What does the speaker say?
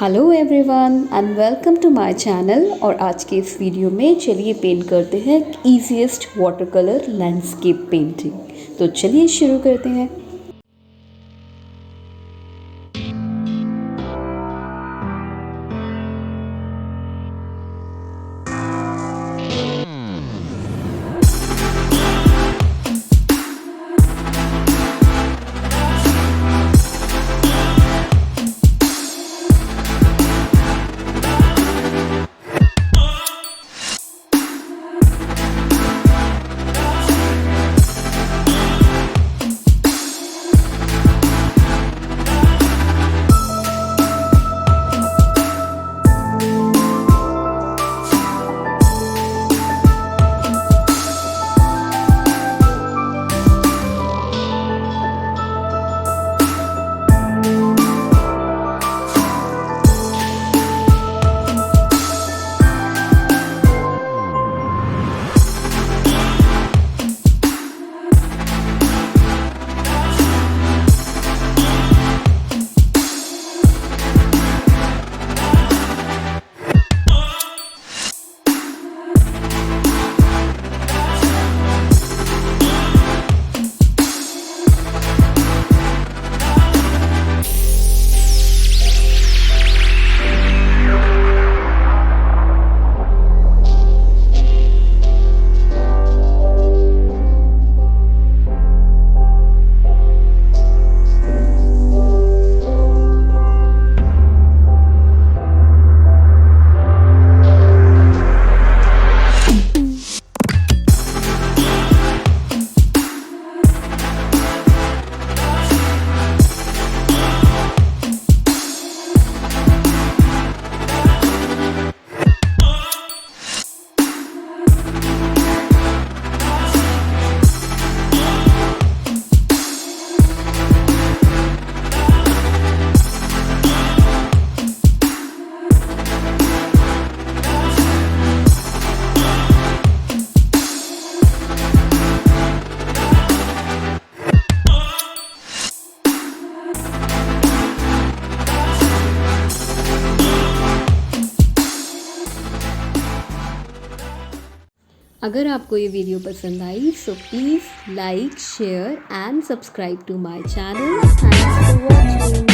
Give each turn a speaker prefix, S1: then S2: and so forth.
S1: Hello everyone and welcome to my channel. और आज के इस वीडियो में चलिए पेंट करते हैं easiest water colour landscape painting. तो चलिए शुरू करते हैं। अगर आपको ये वीडियो पसंद आई so please like share and subscribe to my channel. Thanks for watching.